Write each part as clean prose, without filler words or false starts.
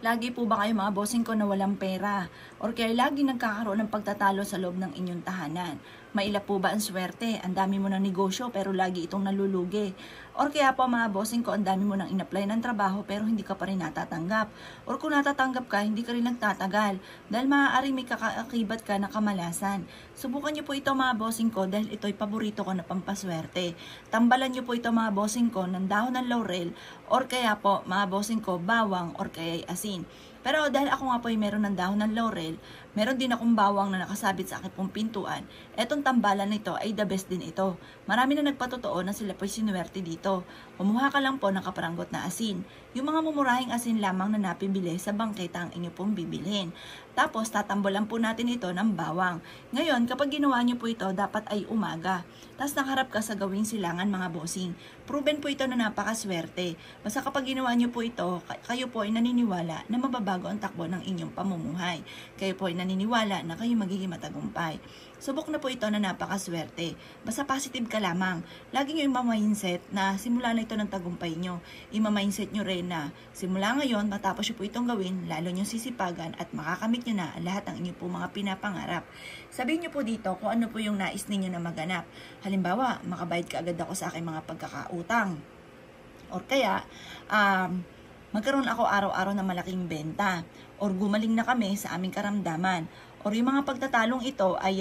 Lagi po ba kayo mga bossing ko na walang pera? Or kaya lagi nagkakaroon ng pagtatalo sa loob ng inyong tahanan? Maila po ba ang swerte? Ang dami mo ng negosyo pero lagi itong nalulugi. Or kaya po mga bossing ko, ang dami mo nang in-apply ng trabaho pero hindi ka pa rin natatanggap. Or kung natatanggap ka, hindi ka rin nagtatagal. Dahil maaaring may kakaakibat ka na kamalasan. Subukan nyo po ito mga bossing ko dahil ito'y paborito ko na pampaswerte. Tambalan nyo po ito mga bossing ko ng dahon ng laurel or kaya po mga bossing ko bawang or kaya asin. Pero dahil ako nga po ay meron ng dahon ng laurel, meron din akong bawang na nakasabit sa aking pong pintuan. Etong tambalan nito ay the best din ito. Marami na nagpatotoo na sila po'y sinuwerte dito. Kumuha ka lang po ng kaparanggot na asin. Yung mga mumurahing asin lamang na napibili sa bangketa ang inyo pong bibilhin. Tapos tatambolan po natin ito ng bawang. Ngayon, kapag ginawa nyo po ito, dapat ay umaga. Tapos nakaharap ka sa gawing silangan mga bossing. Proven po ito na napakaswerte. Basta kapag ginawa nyo po ito, kayo po ay naniniwala na mababago ang takbo ng inyong pamumuhay. Kayo po ay naniniwala na kayo magiging matagumpay. Subok na po ito na napakaswerte. Basta positive ka lamang. Lagi nyo ima-mindset na simula na ito ng tagumpay nyo. Ima-mindset nyo rin na simula ngayon, matapos nyo po itong gawin, lalo nyo sisipagan at makakamit nyo na lahat ng inyong po mga pinapangarap. Sabihin nyo po dito kung ano po yung nais ninyo na maganap. Halimbawa, makabayad ka agad ako sa aking mga pagkakautang. Or kaya, magkaroon ako araw-araw ng malaking benta. Or gumaling na kami sa aming karamdaman. Or yung mga pagtatalong ito ay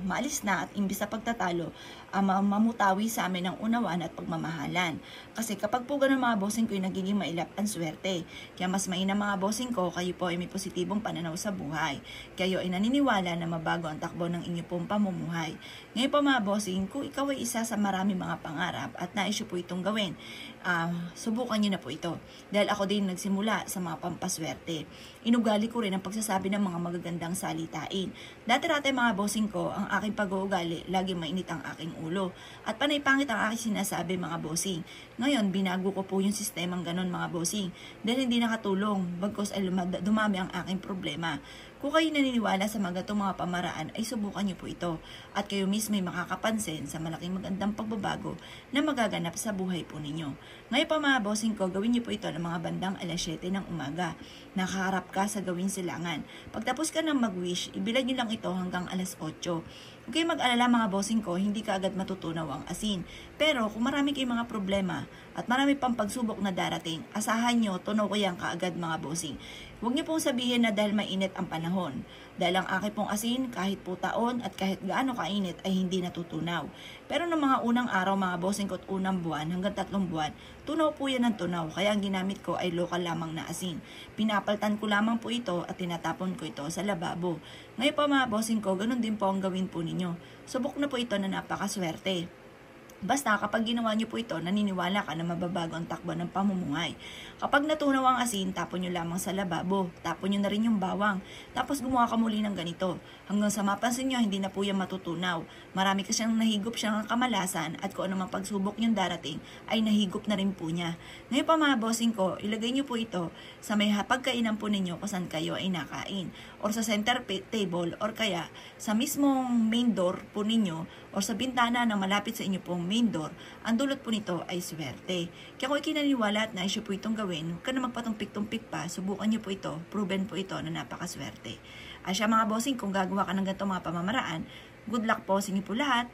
maalis na at imbis sa pagtatalo, mamutawi sa amin ng unawaan at pagmamahalan. Kasi kapag po ganun mga bossing ko, yung nagiging mailap ang swerte. Kaya mas mainam mga bossing ko, kayo po ay may positibong pananaw sa buhay. Kayo ay naniniwala na mabago ang takbo ng inyo pong pamumuhay. Ngayon po mga bossing, kung ikaw ay isa sa marami mga pangarap at nais po itong gawin, subukan nyo na po ito. Dahil ako din nagsimula sa mga pampaswerte. Inugali ko rin ang pagsasabi ng mga magagandang salita. Dati-dati mga bossing ko, ang aking pag-uugali, lagi mainit ang aking ulo. At panay pangit ang aking sinasabi mga bossing. Ngayon, binago ko po yung sistemang ganon mga bossing. Dahil hindi nakatulong, bagkos ay dumami ang aking problema. Kung kayo naniniwala sa mga gatong mga pamaraan, ay subukan nyo po ito. At kayo mismo ay makakapansin sa malaking magandang pagbabago na magaganap sa buhay po ninyo. Ngayon pa mga bossing ko, gawin nyo po ito ng mga bandang alas 7 ng umaga. Nakaharap ka sa gawing silangan. Pagtapos ka ng mag-wish, ibilad nyo lang ito hanggang alas 8. Huwag kayong mag-alala mga bossing ko, hindi ka agad matutunaw ang asin. Pero kung marami kayong mga problema at marami pang pagsubok na darating, asahan nyo, tunaw ko yan kaagad mga bossing. Huwag nyo pong sabihin na dahil mainit ang panahon. Dahil ang aking pong asin, kahit po taon at kahit gaano kainit ay hindi natutunaw. Pero ng mga unang araw mga bossing ko at unang buwan hanggang 3 buwan, tunaw po yan ng tunaw. Kaya ang ginamit ko ay lokal lamang na asin. Pinapaltan ko lamang po ito at tinatapon ko ito sa lababo. Ngayon pa mga bossing ko, ganun din po ang gawin po ninyo. Subok na po ito na napakaswerte. Basta kapag ginawa nyo po ito, naniniwala ka na mababago ang takbo ng pamumuhay. Kapag natunaw ang asin, tapon nyo lamang sa lababo. Tapon nyo na rin yung bawang. Tapos gumawa ka muli ng ganito. Hanggang sa mapansin nyo, hindi na po yan matutunaw. Marami ka siyang nahigop siyang kamalasan at kung anumang pagsubok yung darating, ay nahigop na rin po niya. Ngayon pa mga bossing ko, ilagay nyo po ito sa may pagkainan po ninyo kung saan kayo ay nakain. Or sa center table or kaya sa mismong main door po ninyo or sa bintana na malapit sa inyo pong main door, ang dulot po nito ay swerte. Kaya kung ikinaniwala at nais po itong gawin, huwag ka na magpatumpik-tumpik pa, subukan nyo po ito, proven po ito na napakaswerte. Siya mga bossing, kung gagawa ka ng ganito mga pamamaraan, good luck po sa inyo po lahat.